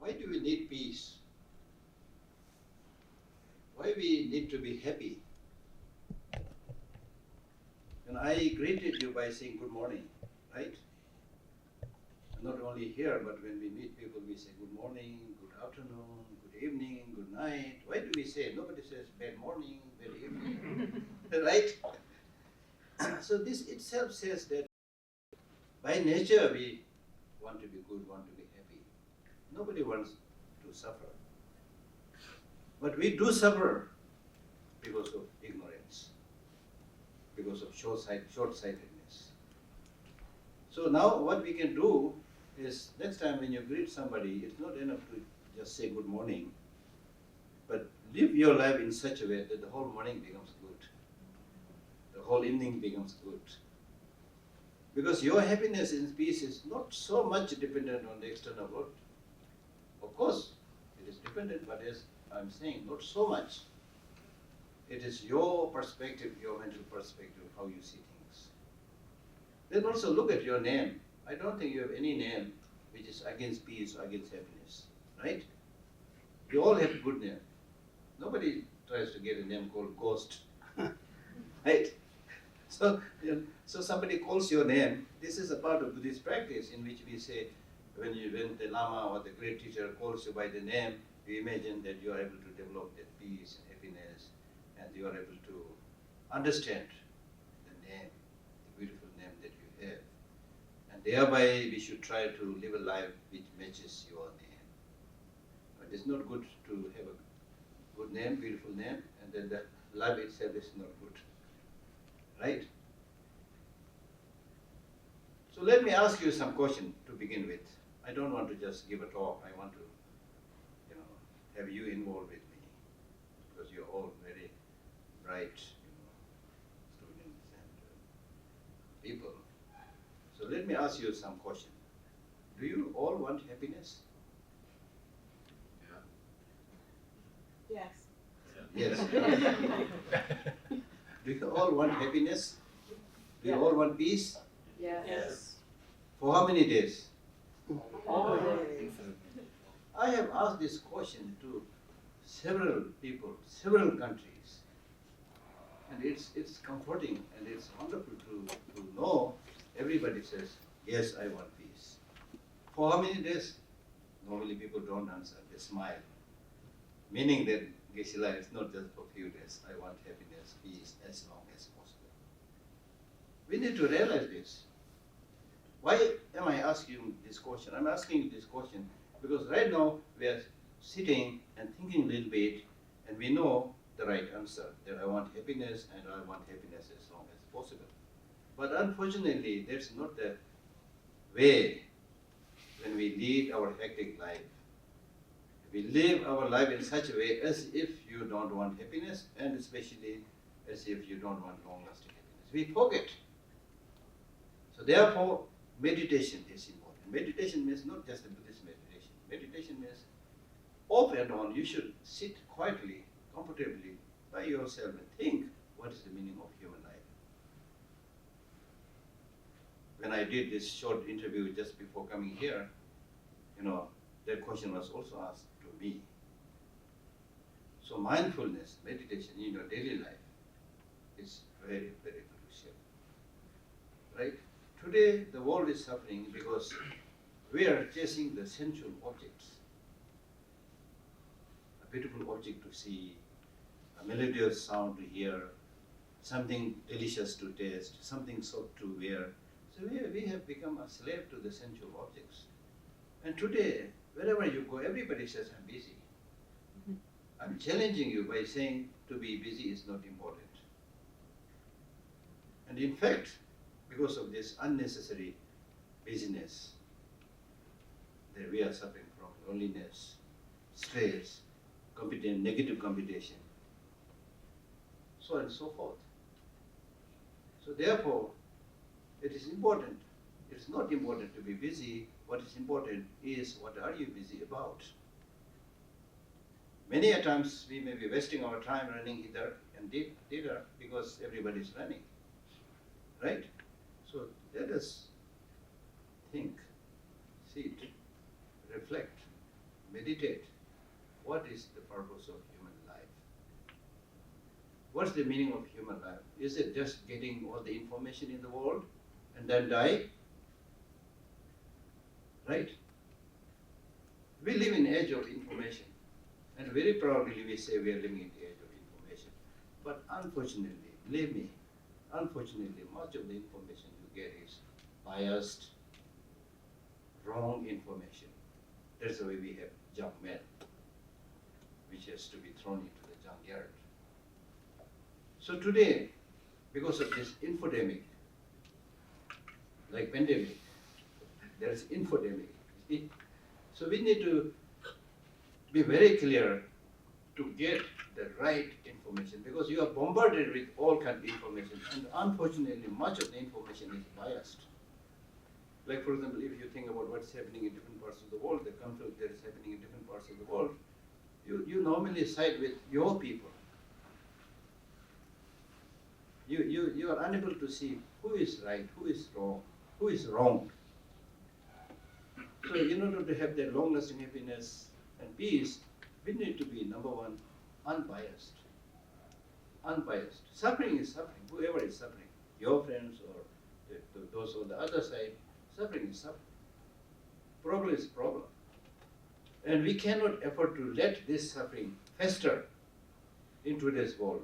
why do we need peace? Why we need to be happy? And I greeted you by saying good morning, right? And not only here, but when we meet people, we say good morning, good afternoon, good evening, good night. Why do we say? Nobody says bad morning, bad evening, right? So this itself says that by nature we want to be good, want to be happy. Nobody wants to suffer. But we do suffer because of ignorance, because of short-sightedness. So now what we can do is, next time when you greet somebody, it's not enough to just say good morning, but live your life in such a way that the whole morning becomes good, the whole evening becomes good. Because your happiness and peace is not so much dependent on the external world. Of course, it is dependent, but as I'm saying, not so much. It is your perspective, your mental perspective, how you see things. Then also look at your name. I don't think you have any name which is against peace or against happiness, right? You all have a good name. Nobody tries to get a name called Ghost, right? So somebody calls your name. This is a part of Buddhist practice in which we say, when the Lama or the great teacher calls you by the name, you imagine that you are able to develop that peace and happiness, and you are able to understand the name, the beautiful name that you have. And thereby we should try to live a life which matches your name. But it's not good to have a good name, beautiful name, and then the life itself is not good. Right? So let me ask you some question to begin with. I don't want to just give a talk. I want to, have you involved with me, because you're all very bright, students and people. So let me ask you some question. Do you all want happiness? Yes. Yes. Do you all want happiness? Do you all want peace? Yes. For how many days? All days. I have asked this question to several people, several countries, and it's comforting and it's wonderful to know everybody says, yes, I want peace. For how many days? Normally people don't answer, they smile, meaning that Geshe Lhakdor is not just for a few days. I want happiness, peace, as long as possible. We need to realize this. Why am I asking you this question? I'm asking you this question because right now we are sitting and thinking a little bit, and we know the right answer, that I want happiness and I want happiness as long as possible. But unfortunately, that's not the way when we lead our hectic life. We live our life in such a way as if you don't want happiness, and especially as if you don't want long-lasting happiness. We forget. So therefore, meditation is important. Meditation means not just a Buddhist meditation. Meditation means off and on, you should sit quietly, comfortably by yourself and think, what is the meaning of human life? When I did this short interview just before coming here, that question was also asked to me. So mindfulness, meditation in your daily life is very, very crucial. Right? Today the world is suffering because we are chasing the sensual objects. A beautiful object to see, a melodious sound to hear, something delicious to taste, something soft to wear. So we have become a slave to the sensual objects. And today, wherever you go, everybody says, I'm busy. I'm challenging you by saying to be busy is not important. And in fact, because of this unnecessary busyness, that we are suffering from loneliness, stress, negative competition, so on and so forth. So therefore, it is important. It's not important to be busy. What is important is what are you busy about? Many a times we may be wasting our time running hither and thither because everybody is running, right? So let us think, sit, reflect. meditate. What is the purpose of human life? What's the meaning of human life? Is it just getting all the information in the world and then die? Right? We live in age of information, and very proudly we say we are living in the age of information. But unfortunately, believe me, unfortunately, much of the information you get is biased, wrong information. That's why we have junk mail, which has to be thrown into the junkyard. So today, because of this infodemic, like pandemic, there is infodemic. So we need to be very clear to get the right information, because you are bombarded with all kinds of information, and unfortunately much of the information is biased. Like for example, if you think about what's happening in different parts of the world, the conflict that is happening in different parts of the world, you normally side with your people. You are unable to see who is right, who is wrong, who is wrong. So in order to have that long-lasting happiness and peace, we need to be, number one, unbiased. Unbiased. Suffering is suffering, whoever is suffering, your friends or those on the other side, suffering is suffering. Problem is problem. And we cannot afford to let this suffering fester into this world,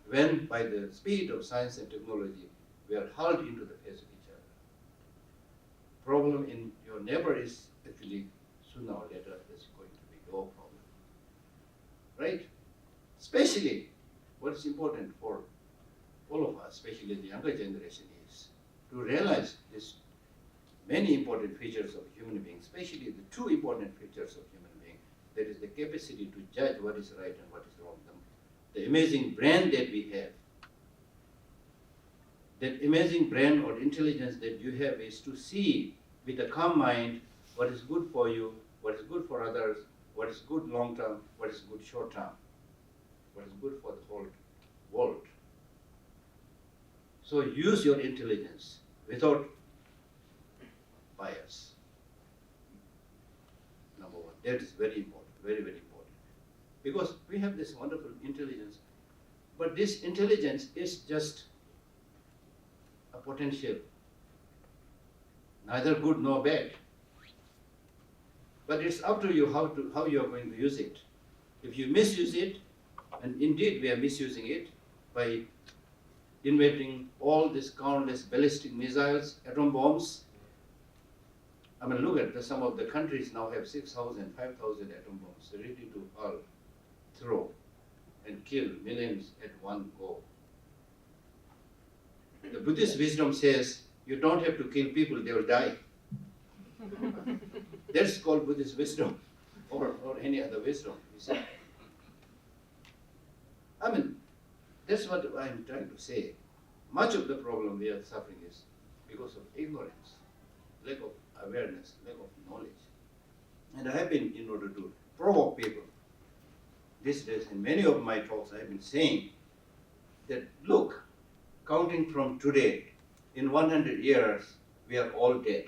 when by the speed of science and technology, we are hurled into the face of each other. Problem in your neighbor is actually sooner or later is going to be your problem. Right? Especially, what is important for all of us, especially the younger generation, is to realize this many important features of human being, especially the two important features of human being. That is the capacity to judge what is right and what is wrong. The amazing brain that we have, that amazing brain or intelligence that you have is to see with a calm mind what is good for you, what is good for others, what is good long term, what is good short term, what is good for the whole world. So use your intelligence without bias. Number one, that is very important, very, very important. Because we have this wonderful intelligence, but this intelligence is just a potential, neither good nor bad. But it's up to you how you are going to use it. If you misuse it, and indeed we are misusing it by inventing all these countless ballistic missiles, atom bombs. I mean, look at some of the countries now have 6,000, 5,000 atom bombs ready to hurl, throw, and kill millions at one go. The Buddhist wisdom says you don't have to kill people, they will die. That's called Buddhist wisdom, or any other wisdom, you see. I mean, that's what I'm trying to say. Much of the problem we are suffering is because of ignorance, lack of awareness, lack of knowledge. And I have been, in order to provoke people, these days in many of my talks I have been saying that, look, counting from today, in 100 years, we are all dead.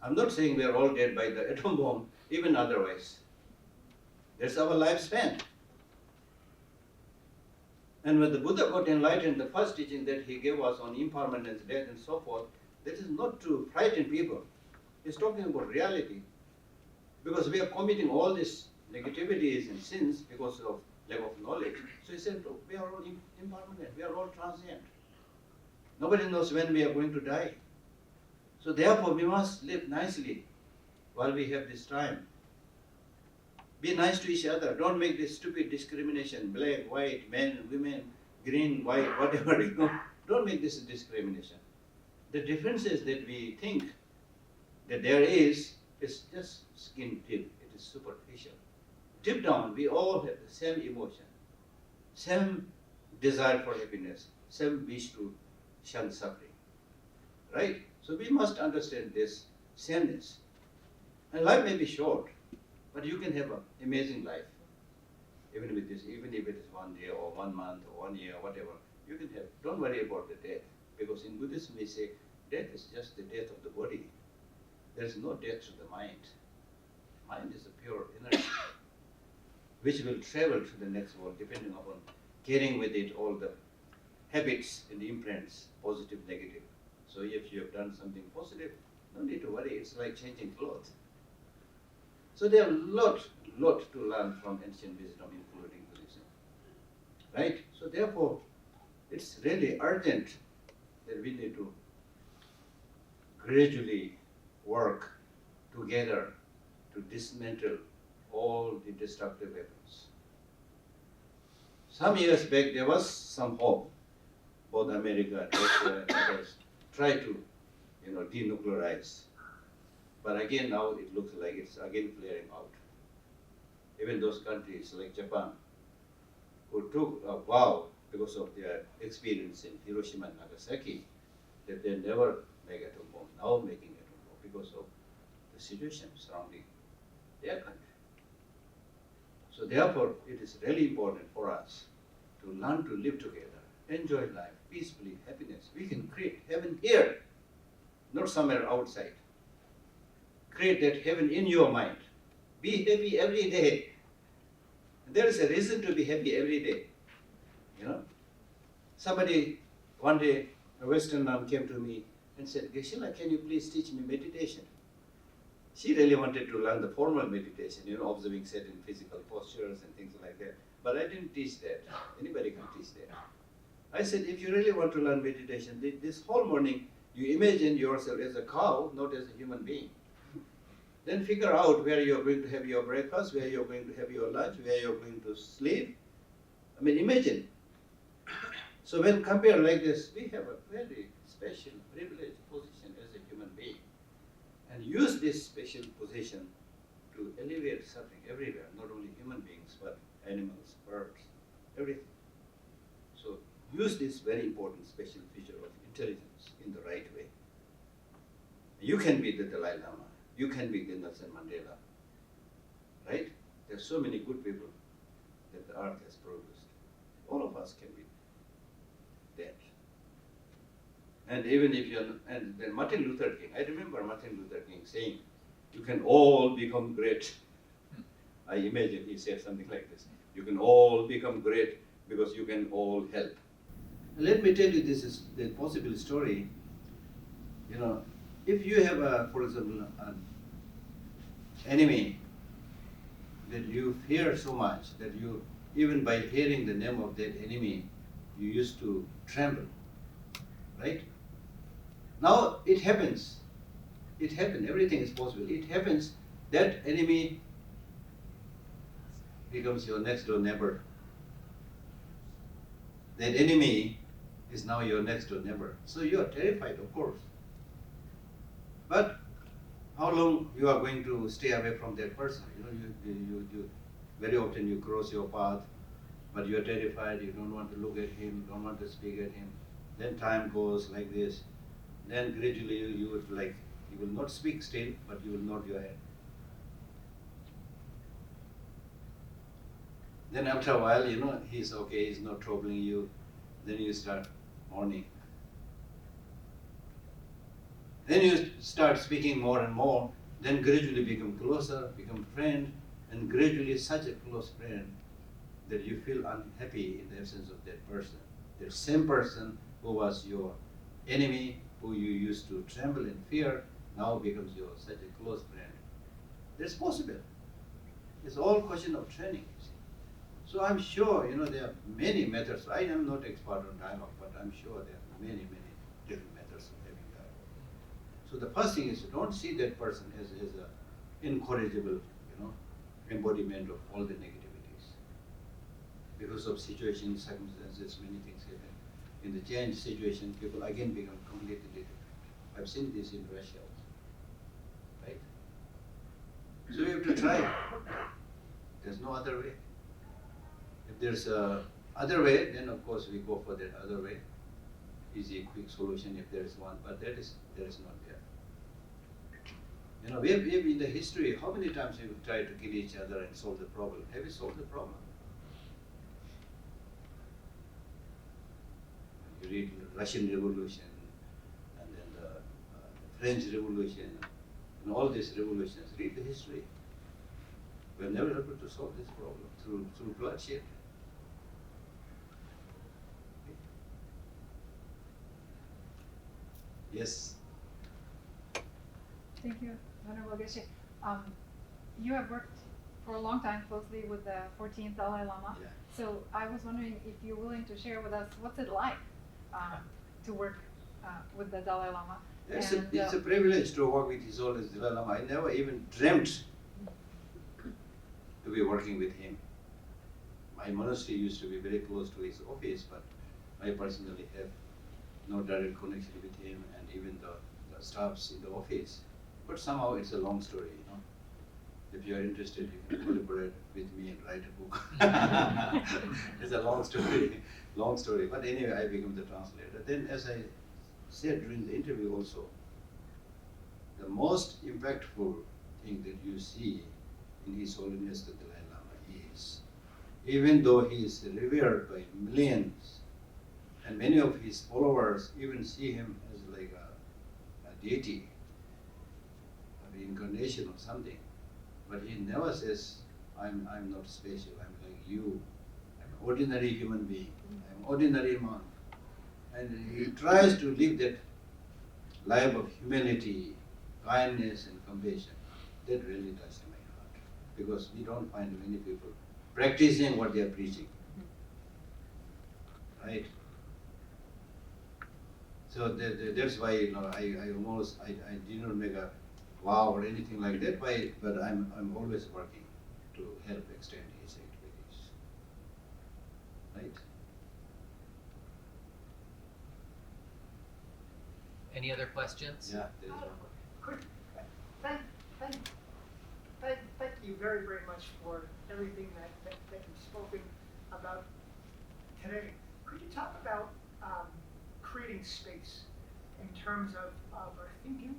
I'm not saying we are all dead by the atom bomb, even otherwise. That's our lifespan. And when the Buddha got enlightened, the first teaching that he gave us on impermanence, death, and so forth, that is not to frighten people. He's talking about reality. Because we are committing all these negativities and sins because of lack of knowledge. So he said, look, we are all impermanent, we are all transient. Nobody knows when we are going to die. So therefore we must live nicely while we have this time. Be nice to each other. Don't make this stupid discrimination, black, white, men, women, green, white, whatever, Don't make this a discrimination. The differences that we think that there is just skin deep. It is superficial. Deep down, we all have the same emotion, same desire for happiness, same wish to shun suffering. Right? So we must understand this sameness. And life may be short, but you can have an amazing life. Even with this, even if it is 1 day or 1 month or 1 year, whatever, you can have. Don't worry about the death. Because in Buddhism we say death is just the death of the body. There is no death to the mind. Mind is a pure energy, which will travel to the next world depending upon carrying with it all the habits and imprints, positive, negative. So if you have done something positive, no need to worry, it's like changing clothes. So there are lot to learn from ancient wisdom, including Buddhism. Right? So therefore, it's really urgent that we need to gradually work together to dismantle all the destructive weapons. Some years back, there was some hope. Both America and Russia and others try to, denuclearize. But again, now it looks like it's again flaring out. Even those countries like Japan, who took a vow because of their experience in Hiroshima and Nagasaki, that they never make atom bomb, now making atom bomb because of the situation surrounding their country. So therefore, it is really important for us to learn to live together, enjoy life peacefully, happiness. We can create heaven here, not somewhere outside. Create that heaven in your mind. Be happy every day. There is a reason to be happy every day. Somebody, one day, a Western nun came to me and said, Geshe Lhakdor, can you please teach me meditation? She really wanted to learn the formal meditation, observing certain physical postures and things like that. But I didn't teach that. Anybody can teach that. I said, if you really want to learn meditation, this whole morning, you imagine yourself as a cow, not as a human being. Then figure out where you're going to have your breakfast, where you're going to have your lunch, where you're going to sleep. Imagine. So when compared like this, we have a very special, privileged position as a human being. And use this special position to alleviate suffering everywhere, not only human beings, but animals, birds, everything. So use this very important special feature of intelligence in the right way. You can be the Dalai Lama. You can be the Nelson Mandela. Right? There are so many good people that the earth has produced. All of us can be that. And even if and then Martin Luther King, I remember Martin Luther King saying, you can all become great. I imagine he said something like this. You can all become great because you can all help. Let me tell you, this is the possible story. If you have, for example, an enemy that you fear so much that you, even by hearing the name of that enemy, you used to tremble, right? Now it happens. It happened. Everything is possible. It happens. That enemy becomes your next door neighbor. That enemy is now your next door neighbor. So you are terrified, of course. But how long you are going to stay away from that person? You very often you cross your path, but you are terrified. You don't want to look at him. Don't want to speak at him. Then time goes like this. Then gradually you will not speak still, but you will nod your head. Then after a while, he's okay, he's not troubling you. Then you start mourning. Then you start speaking more and more. Then gradually become closer, become friend, and gradually such a close friend that you feel unhappy in the absence of that person. The same person who was your enemy, who you used to tremble in fear, now becomes your such a close friend. That's possible. It's all question of training. So I'm sure, there are many methods. I am not expert on dialogue, but I'm sure there are many, many different methods of having dialogue. So the first thing is, don't see that person as an incorrigible, embodiment of all the negativities. Because of situations, circumstances, many things happen. In the changed situation, people again become completely different. I've seen this in Russia also, right? So you have to try. There's no other way. If there's a other way, then of course we go for that other way. Easy, quick solution if there is one, but there is not there. We have in the history, how many times we have tried to kill each other and solve the problem? Have we solved the problem? You read the Russian Revolution, and then the French Revolution, and all these revolutions. Read the history. We are never able to solve this problem through bloodshed. Yes. Thank you, Venerable Geshe. You have worked for a long time closely with the 14th Dalai Lama. Yeah. So I was wondering if you're willing to share with us what's it like to work with the Dalai Lama. It's And, a privilege to work with His Holiness Dalai Lama. I never even dreamt to be working with him. My monastery used to be very close to his office, but I personally have no direct connection with him and even the staffs in the office. But somehow it's a long story, you know. If you are interested, you can collaborate with me and write a book. It's a long story. But anyway, I became the translator. Then, as I said during the interview also, the most impactful thing that you see in His Holiness the Dalai Lama is, even though he is revered by millions, and many of his followers even see him as like a deity, a reincarnation or something, but he never says, I'm not special, I'm like you, I'm an ordinary human being, I'm an ordinary monk. And he tries to live that life of humanity, kindness and compassion. That really touched my heart, because we don't find many people practicing what they are preaching. Right? So that's why, you know, I did not make a vow or anything like that, but I'm always working to help extend his activities. Right? Any other questions? Yeah, there is one. Quick, thank you very, very much for everything that you've spoken about today. Could you talk about creating space in terms of our thinking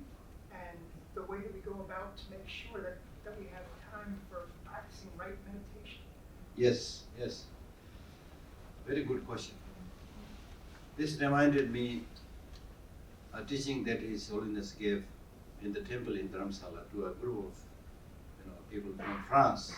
and the way that we go about to make sure that we have time for practicing right meditation? Yes. Very good question. This reminded me a teaching that His Holiness gave in the temple in Dharamsala to a group of people from France.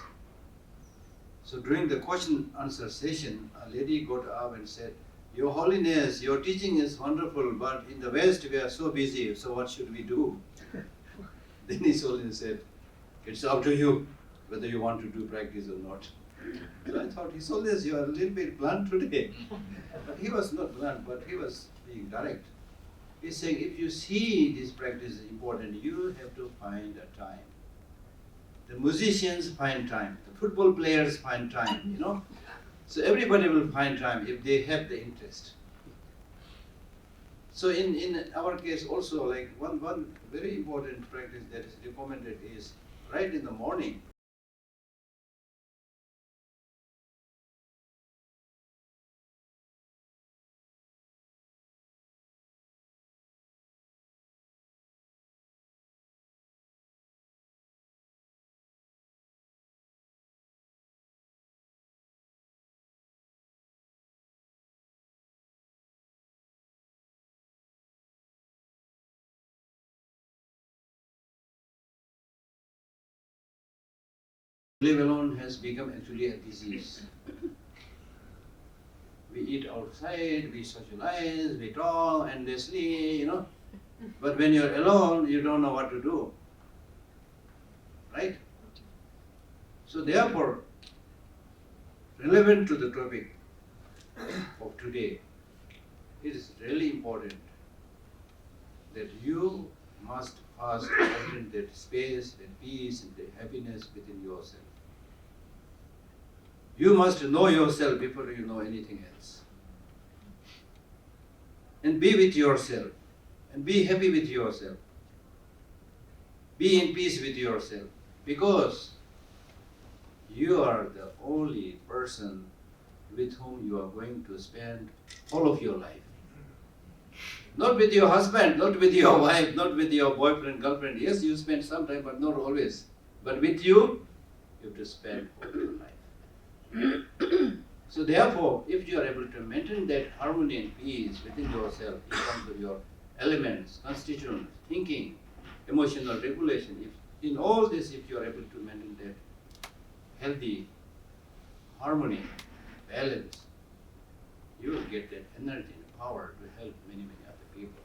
So during the question answer session, a lady got up and said, Your Holiness, your teaching is wonderful, but in the West we are so busy, so what should we do? Then His Holiness said, it's up to you whether you want to do practice or not. So I thought, His Holiness, you are a little bit blunt today. But he was not blunt, but he was being direct. He's saying, if you see this practice is important, you have to find a time. The musicians find time, the football players find time, you know. So everybody will find time if they have the interest. So in our case also, like one very important practice that is recommended is right in the morning. Live alone has become actually a disease. We eat outside, we socialize, we talk endlessly, you know. But when you're alone, you don't know what to do. Right? So therefore, relevant to the topic of today, it is really important that you must first find that space, that peace, and that happiness within yourself. You must know yourself before you know anything else. And be with yourself. And be happy with yourself. Be in peace with yourself. Because you are the only person with whom you are going to spend all of your life. Not with your husband, not with your wife, not with your boyfriend, girlfriend. Yes, you spend some time, but not always. But with you have to spend all your life. So therefore, if you are able to maintain that harmony and peace within yourself in terms of your elements, constituents, thinking, emotional regulation, if in all this, if you are able to maintain that, healthy harmony, balance, you will get that energy and power to help many, many other people.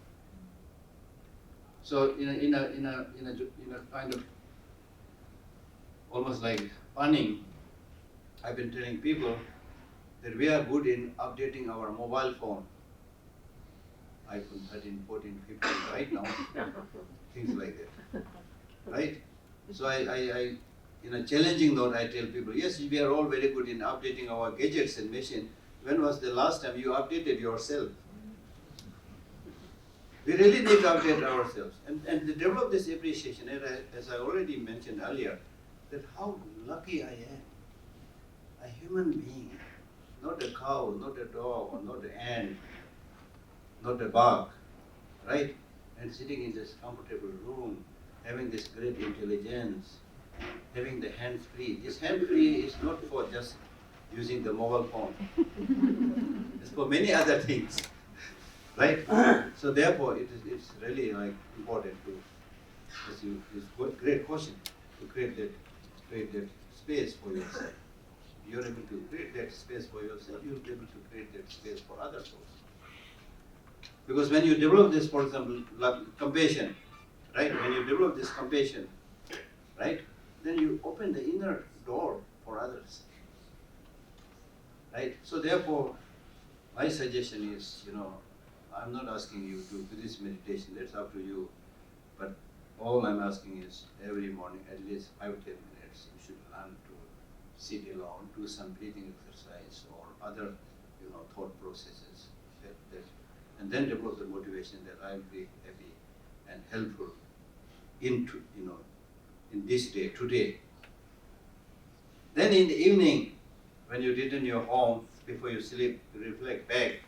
So in a kind of almost like punning, I've been telling people that we are good in updating our mobile phone. iPhone 13, 14, 15 right now, things like that, right? So I in a challenging note, I tell people, yes, we are all very good in updating our gadgets and machine. When was the last time you updated yourself? We really need to update ourselves and to develop this appreciation, as I already mentioned earlier, that how lucky I am, a human being, not a cow, not a dog, or not an ant, not a bug, right? And sitting in this comfortable room, having this great intelligence, having the hands-free. This hand-free is not for just using the mobile phone. It's for many other things, right? So therefore, it's really like important to, it's a great question, to create that space for yourself. You're able to create that space for yourself, you'll be able to create that space for others also. Because when you develop this, for example, compassion, right? When you develop this compassion, right? Then you open the inner door for others, right? So therefore, my suggestion is, I'm not asking you to do this meditation, that's up to you. But all I'm asking is every morning, at least 5-10 minutes, you should learn to sit alone, do some breathing exercise or other, thought processes. And then develop the motivation that I'll be happy and helpful in this day, today. Then in the evening, when you return your home, before you sleep, reflect back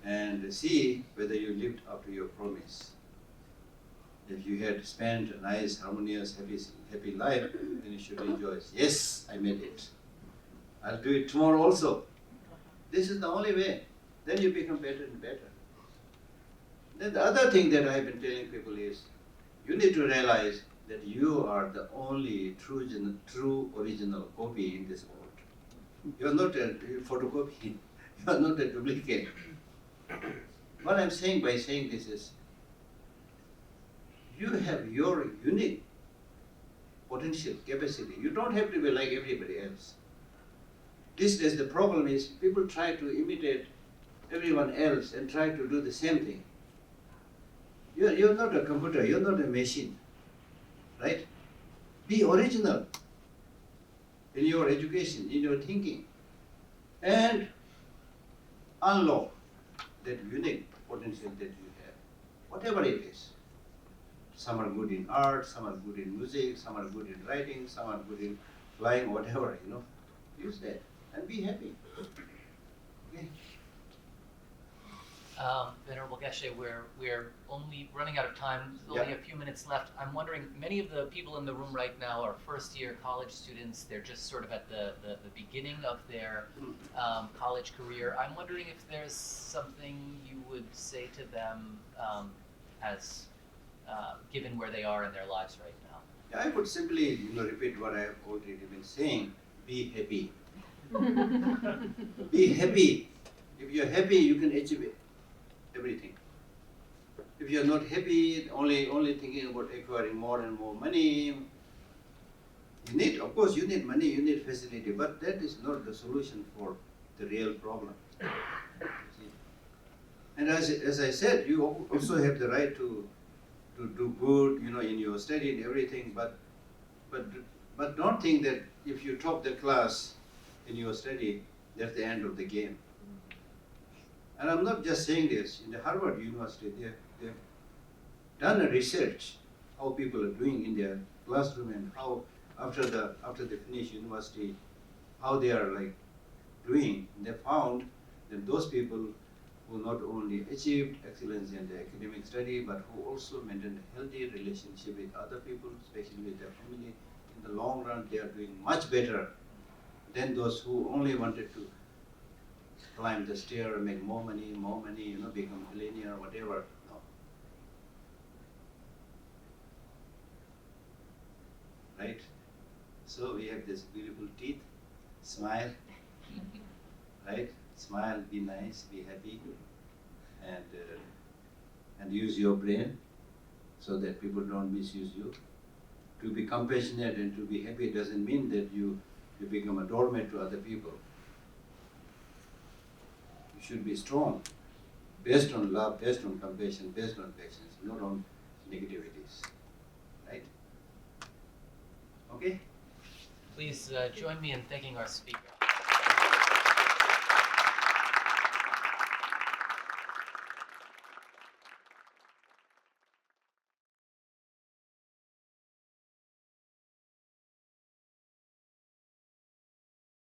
and see whether you lived up to your promise. If you had spent a nice, harmonious, happy life, then you should rejoice. Yes, I made it. I'll do it tomorrow also. This is the only way. Then you become better and better. Then the other thing that I've been telling people is, you need to realize that you are the only true original copy in this world. You are not a photocopy. You are not a duplicate. What I'm saying by saying this is, you have your unique potential, capacity. You don't have to be like everybody else. These days the problem is people try to imitate everyone else and try to do the same thing. You're not a computer, you're not a machine, right? Be original in your education, in your thinking, and unlock that unique potential that you have, whatever it is. Some are good in art, some are good in music, some are good in writing, some are good in flying, whatever, Use that and be happy. Okay. Venerable Geshe, we're only running out of time. There's only a few minutes left. I'm wondering, many of the people in the room right now are first-year college students. They're just sort of at the beginning of their college career. I'm wondering if there's something you would say to them as given where they are in their lives right now. I would simply repeat what I have already been saying. Be happy. Be happy. If you're happy, you can achieve it. Everything. If you're not happy, only thinking about acquiring more and more money, of course you need money, you need facility, but that is not the solution for the real problem. And as I said, you also have the right to do good, in your study and everything, but don't think that if you top the class in your study, that's the end of the game. And I'm not just saying this. In the Harvard University, they've done a research how people are doing in their classroom and how after they finish university, how they are doing. They found that those people who not only achieved excellence in their academic study, but who also maintained a healthy relationship with other people, especially with their family, in the long run they are doing much better than those who only wanted to climb the stair, make more money, become a millionaire, whatever. No. Right? So we have this beautiful teeth, smile, right? Smile, be nice, be happy, and use your brain so that people don't misuse you. To be compassionate and to be happy doesn't mean that you become a doormat to other people. You should be strong, based on love, based on compassion, based on patience, not on negativities. Right? Okay? Please join me in thanking our speaker.